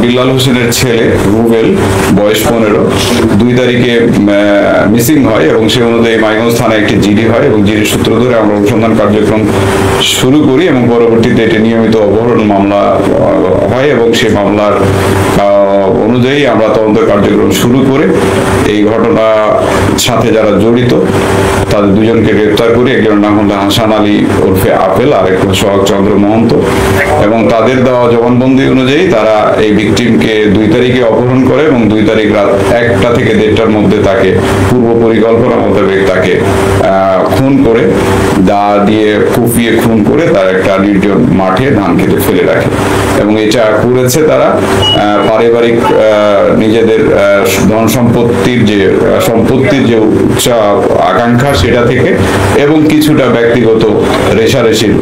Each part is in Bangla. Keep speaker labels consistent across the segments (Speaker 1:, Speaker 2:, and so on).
Speaker 1: বিল্লাল হোসেনের ছেলে রুবেল, বয়স 15, 2 তারিখে মিসিং হয় এবং সে অনুযায়ী মাইগঞ্জ থানায় একটি জিডি হয় এবং জিডির সূত্র ধরে আমরা অনুসন্ধান কার্যক্রম শুরু করি এবং পরবর্তীতে এটি নিয়মিত অপহরণ মামলা হয় এবং সেই মামলার অনুযায়ী আমরা তদন্ত কার্যক্রম শুরু করে এই ঘটনার সাথে যারা জড়িত তাদের 2 জনকে গ্রেপ্তার করি। একজনের নাম হলো হাসান আলী ওরফে আপেল, আরেক সোহাগ চন্দ্র মহন্ত, এবং তাদের দেওয়া জবানবন্দি অনুযায়ী তারা এই ভিকটিমকে 2 তারিখে অপহরণ করে এবং 2 তারিখ রাত 1টা থেকে 1:30টার মধ্যে তাকে পূর্ব পরিকল্পনা মোতাবেক তাকে খুন করে, দা দিয়ে কুপিয়ে খুন করে তার একটা নির্জন মাঠে ধান খেতে ফেলে রাখে এবং এটা করেছে তারা পারিবারিক নিজেদের ধন সম্পত্তির যে উচ্চ আকাঙ্ক্ষা সেটা থেকে এবং কিছুটা ব্যক্তিগত রেশারেশির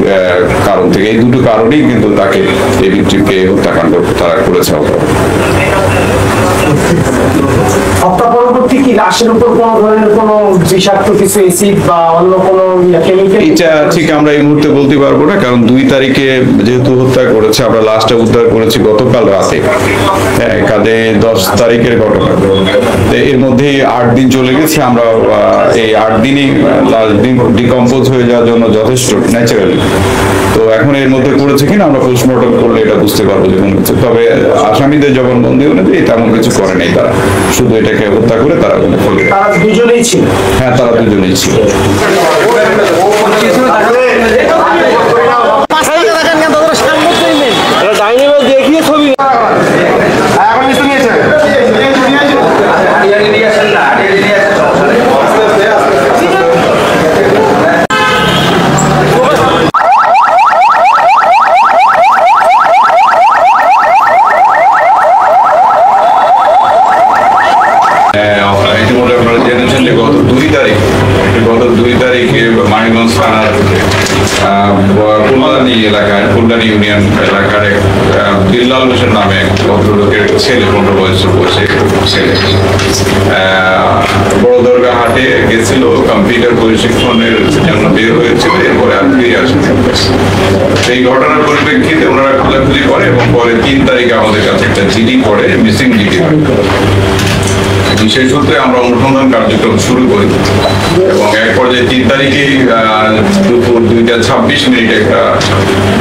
Speaker 1: কারণ থেকে। এই দুটো কারণেই কিন্তু তাকে এই ভিকটিমকে হত্যাকাণ্ড তারা করেছে।
Speaker 2: হত্যা পরবর্তী কি লাশের উপর কোন ধরনের কোন বিষাক্ত কিছু অ্যাসিড বা অন্য কোন কেমিক্যাল?
Speaker 1: এটা ঠিক আমরা এই মুহূর্তে বলতে পারবো না, কারণ 2 তারিখে যেহেতু হত্যা করেছে, আমরা লাশটা উদ্ধার করেছি গতকাল রাতে, হ্যাঁ, কাজে 10 তারিখের ঘটনা। এর মধ্যে 8 দিন চলে গেছে। আমরা এই 8 দিনই লাশ ডিকম্পোজ হয়ে যাওয়ার জন্য যথেষ্ট ন্যাচারালি। তো এখন এর মধ্যে করেছে কিনা আমরা পোস্টমর্টম করলে এটা বুঝতে পারবো যে কোনো কিছু। তবে আসামিদের জবানবন্দি অনুযায়ী তেমন কিছু করে নাই, তারা শুধু এটাকে হত্যা করে তারা ফেলে।
Speaker 2: তারা দুজনেই ছিল?
Speaker 1: হ্যাঁ, তারা দুজনেই ছিল।
Speaker 2: দেখিয়ে ছবি
Speaker 1: ইতিমধ্যে আপনারা জেনেছেন যে গত 2 তারিখে মানিকগঞ্জ থানার ফুলদানি ইউনিয়ন এলাকার বিল্লাল হোসেন নামে এক ভদ্রলোকের ছেলে, 15 বয়সে ছেলে, বড় দরগা হাটে গেছিল, কম্পিউটার প্রশিক্ষণের জন্য বের হয়েছিল, এরপরে আর ফিরে আসেন। এই ঘটনার পরিপ্রেক্ষিতে ওনারা খোঁজাখুঁজি করে এবং পরে 3 তারিখে আমাদের কাছে একটা জিডি পড়ে, মিসিং জিডি হয়। সেই সূত্রে আমরা অনুসন্ধান কার্যক্রম শুরু করি এবং এক পর্যায়ে 3 তারিখে দুপুর 2:26 একটা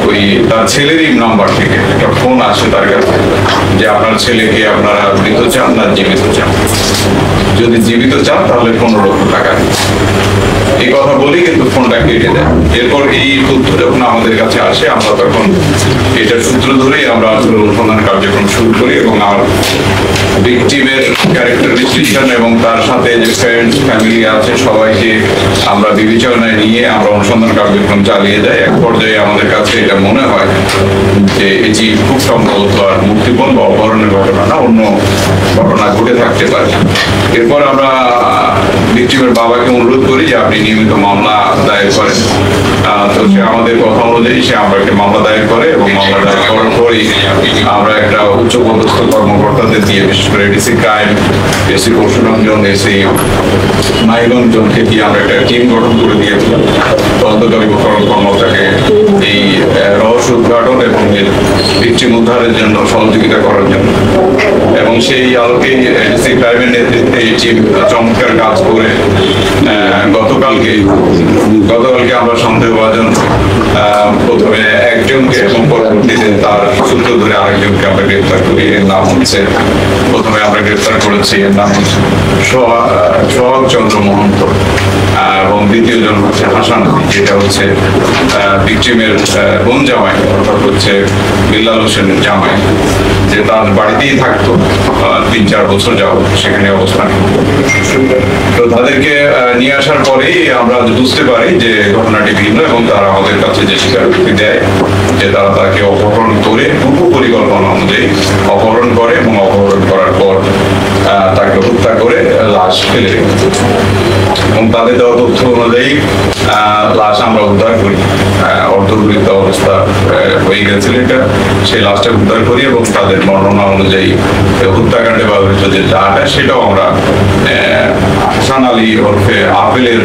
Speaker 1: ওই তার ছেলেরই নাম্বার থেকে একটা ফোন আসে তার কাছে যে আপনার ছেলেকে আপনারা মৃত চান না জীবিত চান, যদি জীবিত চান তাহলে 15 লক্ষ টাকা দিন। এই কথা বলি কিন্তু ফোনটা কেটে দেয়। এরপর এই তথ্য যখন আমাদের কাছে আসে আমরা তখন এটার সূত্র ধরেই আমরা অনুসন্ধান কার্যক্রম শুরু করি এবং আমার ভিকটিমের ক্যারেক্টার ডিসক্রিপশন এবং তার সাথে যে ফ্রেন্ডস ফ্যামিলি আছে সবাইকে আমরা বিবেচনায় নিয়ে আমরা অনুসন্ধান কার্যক্রম চালিয়ে যাই। এক পর্যায়ে আমাদের কাছে এটা মনে হয় যে এটি খুব সম্ভবত আর মুক্তিপণ বা অপহরণের ঘটনা না, অন্য ঘটনা ঘটে থাকতে পারে। এরপর আমরা ভিকটিমের বাবাকে অনুরোধ করি যে আপনি নিয়মিত মামলা দায়ের করেন। তো সে আমাদের কথা অনুযায়ী সে আমরা একটা মামলা দায়ের করে এবং মামলা দায়ের করার পরেই আমরা একটা উচ্চপদস্থ কর্মকর্তাদের দিয়ে, বিশেষ করে এডিসি ক্রাইম, এসি পরশুরামগঞ্জ, এসি মাইগঞ্জকে দিয়ে আমরা একটা টিম গঠন করে দিয়েছিলাম তদন্তকারী কর্মকর্তাকে এই রহস্য উদ্ঘাটন এবং ভিকটিম উদ্ধারের জন্য সহযোগিতা করার জন্য। এবং সেই আলোকে এডিসি ক্রাইমের নেতৃত্বে এই টিম চমৎকার কাজ করে গতকালকে আমরা সন্দেহভাজন প্রথমে একজনকে এবং পরবর্তীতে তার সূত্র ধরে আরেকজনকে আমরা গ্রেফতার করি। এর নাম হচ্ছে, প্রথমে আমরা গ্রেফতার করেছি, এর নাম হচ্ছে সোহাগ চন্দ্র মহন্ত এবং দ্বিতীয় জন হচ্ছে হাসান, যেটা হচ্ছে ভিকটিমের বোন জামাই, অর্থাৎ হচ্ছে বিল্লাল হোসেনের জামাই, যে তার বাড়িতেই থাকতো 3-4 বছর যাবত সেখানে অবস্থান। তো তাদেরকে নিয়ে আসার পরেই আমরা বুঝতে পারি যে ঘটনাটি ভিন্ন এবং তারা আমাদের কাছে যে স্বীকারোক্তি দেয় যে তারা তাকে অপহরণ করে পূর্ব পরিকল্পনা অনুযায়ী অপহরণ করে এবং অপহরণ করার পর তাকে হত্যা করে লাশ ফেলে রেখেছে এবং তাদের দেওয়া তথ্য অনুযায়ী লাশ আমরা উদ্ধার করি। অর্ধগৃহীত অবস্থা হয়ে গেছিল এটা, সেই লাশটা উদ্ধার করি এবং তাদের বর্ণনা অনুযায়ী হত্যাকাণ্ডে ব্যবহৃত যে দাটা সেটাও আমরা হাসান আলী ওরফে আপেলের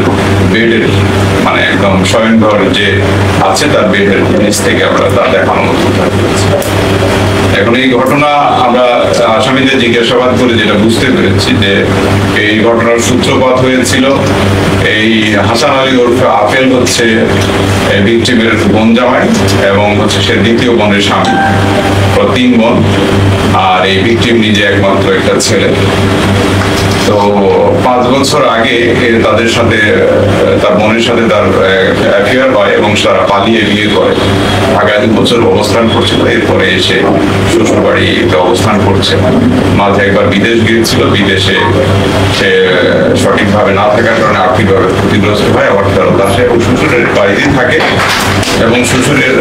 Speaker 1: বেডের মানে একদম শয়নঘর যে আছে তার বেডের নিচ থেকে আমরা তা দেখানো উদ্ধার করেছি। এখন এই ঘটনা আমরা আসামিদের জিজ্ঞাসাবাদ করে যেটা বুঝতে পেরেছি যে এই ঘটনার সূত্রপাত হয়েছিল এই হাসান আলী ওরফে আপেল হচ্ছে ভিকটিমের বোন জামাই এবং হচ্ছে সে দ্বিতীয় বোনের স্বামী, 3 বোন, আর এই ভিকটিম নিজে একমাত্র একটা ছেলে। তো 5 বছর আগে তাদের সাথে তার বোনের সাথে তার অ্যাফেয়ার হয় এবং তারা পালিয়ে বিয়ে করে ঢাকায় 2 বছর অবস্থান করছিল। এরপরে এসে শ্বশুর বাড়িতে অবস্থান করছে। মাঝে একবার বিদেশ গিয়েছিল, বিদেশে সে সঠিকভাবে না থাকার কারণে আর্থিকভাবে ক্ষতিগ্রস্ত হয়, আবার ফেরত আসে এবং শ্বশুরের বাড়িতে থাকে এবং শ্বশুরের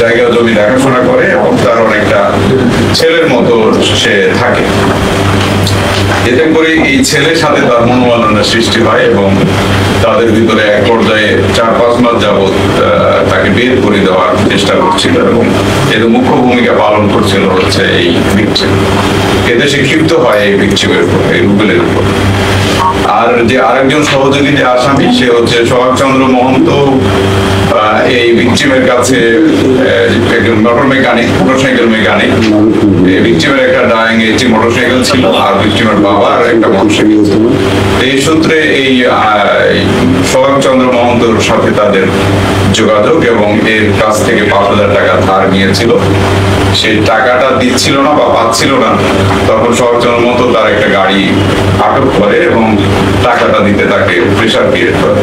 Speaker 1: জায়গা জমি দেখাশোনা করে এবং তার অনেকটা ছেলের মতো সে থাকে। এতে করে এই ছেলের সাথে তার মনোমালিন্যের সৃষ্টি হয় এবং তাদের ভিতরে এক পর্যায়ে 4-5 মাস যাবৎ তাকে বের করে দেওয়ার চেষ্টা করছিল এবং এতে মুখ্য ভূমিকা পালন করছিল হচ্ছে এই ভিকটিম। এতে সে ক্ষিপ্ত হয় এই ভিকটিমের উপর, এই রুবেলের উপর। আর যে আরেকজন সহযোগী যে আসামি সে হচ্ছে সোহাগ চন্দ্র মহন্ত, এই ভিকটিমের কাছে একজন মোটরসাইকেল মেকানিক। ভিকটিমের একটা ডাইং এজি মোটরসাইকেল ছিল আর ভিকটিমের বাবার একটা মোটরসাইকেল ছিল। এই সূত্রে এই সোহাগ চন্দ্র মহন্তর সাথে তাদের যোগাযোগ এবং এর কাছ থেকে 5,000 টাকা ধার নিয়েছিল। সেই টাকাটা দিচ্ছিল না বা পাচ্ছিল না, তখন সোহাগ চন্দ্র মহন্ত তার একটা গাড়ি আটক করে এবং টাকাটা দিতে তাকে প্রেসার ক্রিয়েট করে।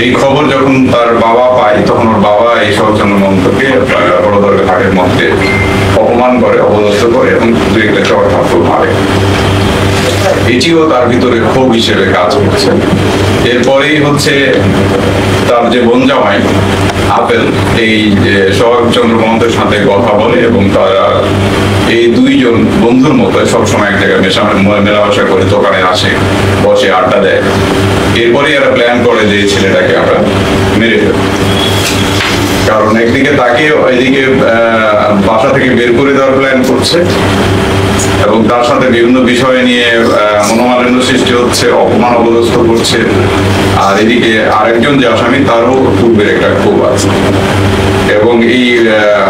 Speaker 1: এই খবর যখন তার বাবা পায় তখন ওর বাবা এই সোহাগ চন্দ্র মহন্তকে বড়দরগা ঘাটের মধ্যে অপমান করে, অপদস্থ করে এবং 2-1 চড় থাপ্পড় মারে। এটিও তার ভিতরে ক্ষোভ হিসেবে কাজ করছে। এরপরেই হচ্ছে তার যে বোন জামাই আপেল এই যে সোহাগ চন্দ্র মহন্তের সাথে কথা বলে এবং তারা এই 2 জন বন্ধুর মতো সবসময় এক জায়গায় মেলামেশা করে, দোকানে আসে, বসে আড্ডা দেয়। এরপরে এরা প্ল্যান করে যে ছেলেটাকে আমরা মেরে ফেলব, কারণ একদিকে তাকে এদিকে বাসা থেকে বের করে দেওয়ার প্ল্যান করছে এবং তার সাথে বিভিন্ন বিষয় নিয়ে মনোমালিন্য সৃষ্টি হচ্ছে, অপমান অপদস্থ করছে। আর এদিকে আরেকজন যে আসামি তারও পূর্বের একটা ক্ষোভ আছে এবং এই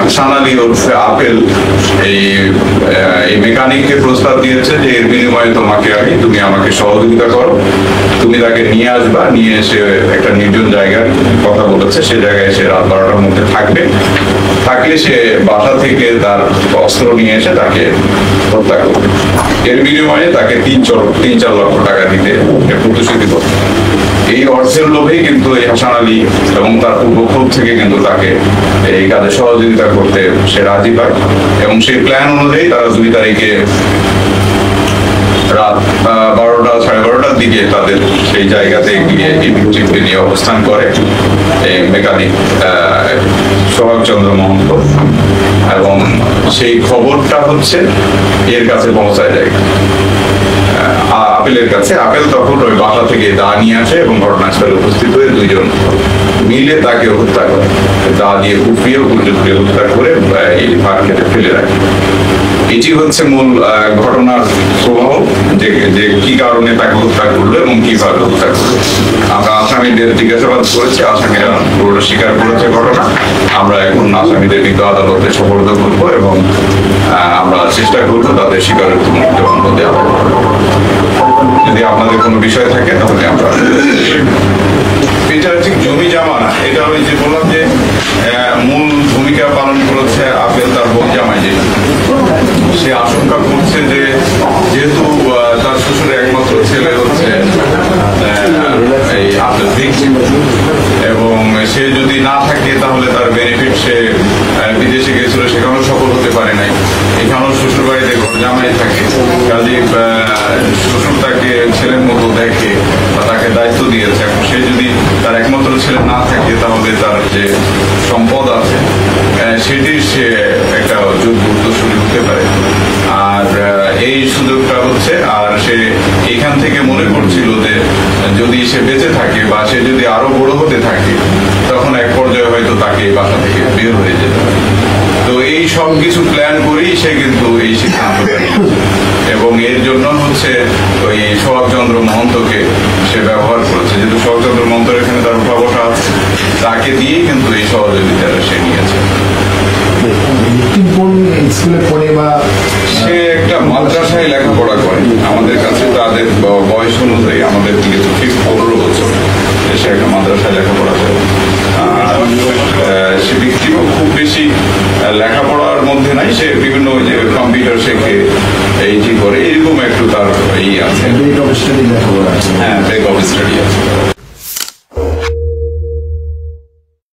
Speaker 1: হাসান আলী ওরফে আপেল এই মেকানিককে প্রস্তাব দিয়েছে যে এর বিনিময়ে তুমি আমাকে সহযোগিতা করো, তুমি তাকে নিয়ে আসবা, নিয়ে এসে একটা নির্জন জায়গার কথা বলেছে, সে জায়গায় এসে রাত 12টার মধ্যে থাকলে সে বাসা থেকে তার অস্ত্র নিয়ে এসে তাকে হত্যা করবে। এর বিনিময়ে তাকে 3-4 লক্ষ টাকা দিতে প্রতিশ্রুতি করবে। এই অর্থের লোভেই কিন্তু এই হাসান আলী এবং তার পূর্বক্ষোভ থেকে কিন্তু তাকে এই কাজে সহযোগিতা করতে সে রাজি পায় এবং সেই প্ল্যান অনুযায়ী তারা 2 তারিখে রাত 12টা-12:30 দিকে তাদের সেই জায়গাতে গিয়ে এই ভিকটিমকে নিয়ে অবস্থান করে এই মেকানিক সোহাগ চন্দ্র মহন্ত এবং সেই খবরটা হচ্ছে এর কাছে পৌঁছায় যায় আপেলের কাছে। আপেল তখন ওই বাসা থেকে দা নিয়ে আসে এবং ঘটনাস্থলে উপস্থিত হয়ে 2 জন মিলে তাকে হত্যা করে, দা দিয়ে কুপিয়ে হত্যা করে এই ভাগ খেতে ফেলে রাখে। এটি হচ্ছে মূল ঘটনার প্রবাহ, যে কি কারণে তাকে হত্যা করলো এবং কিভাবে হত্যা করলো। আমরা আসামিদের জিজ্ঞাসাবাদ করেছি, আসামিরা পুরোটা স্বীকার করেছে ঘটনা। আমরা এখন আসামিদের কিন্তু আদালতে সোপর্দ করবো এবং আমরা চেষ্টা করবো তাদের স্বীকারোক্তি জবানবন্দি দেওয়া। যদি আপনাদের কোনো বিষয় থাকে তাহলে আমরা এটা ঠিক জমি জমা না, এটা ওই যে বললাম যে মূল ভূমিকা পালন করেছে আপেল তার বোন জামাই, যে সে আশঙ্কা করছে যে যেহেতু তার শ্বশুরের একমাত্র ছেলে হচ্ছে এই আপেল ভিকটিম এবং সে যদি না থাকে তাহলে তার বেনিফিট, সে বিদেশে গেছিল সেখানেও সফল হতে পারে নাই, এখানেও শ্বশুর বাড়িতে ঘর জামাই থাকে, কাজে শ্বশুর তাকে ছেলের মতো দেখে বা তাকে দায়িত্ব দিয়েছে। এখন সে যদি তার একমাত্র ছেলে না থাকে তাহলে তার যে সম্পদ আছে সেটির সে একটা যোগ্য উত্তরসূরি হতে পারে। আর এই সুযোগটা হচ্ছে, আর সে এখান থেকে মনে করছিল যে যদি সে বেঁচে থাকে বা সে যদি আরো বড় হতে থাকে তখন এক পর্যায়ে হয়তো তাকে এই বাসা থেকে বের হয়ে যেতে হবে। তো এই সব কিছু প্ল্যান করেই সে কিন্তু এই সিদ্ধান্তটা নিয়েছে এবং এর জন্য হচ্ছে ওই সোহাগচন্দ্র মহন্তকে সে ব্যবহার করেছে, যেহেতু সোহাগচন্দ্র মহন্তের এখানে তার উঠা বসা আছে, তাকে দিয়েই কিন্তু এই সহযোগিতাটা সে নিয়েছে।
Speaker 3: কোন স্কুলে পড়ে বা
Speaker 1: সে একটা মাদ্রাসায় লেখাপড়া করে, আমাদের কাছে তাদের বয়স অনুযায়ী আমাদের দিকে তো ঠিক 15 বছর, সে একটা মাদ্রাসায় লেখাপড়া করে। সে ব্যক্তিও খুব বেশি লেখাপড়ার মধ্যে নাই, সে বিভিন্ন ওই যে কম্পিউটার শেখে, এই যে করে এরকম একটু তার এই আছে,
Speaker 3: ব্রেক অফ স্টাডি লেখাপড়া আছে।
Speaker 1: হ্যাঁ ব্রেক অফ স্টাডি আছে।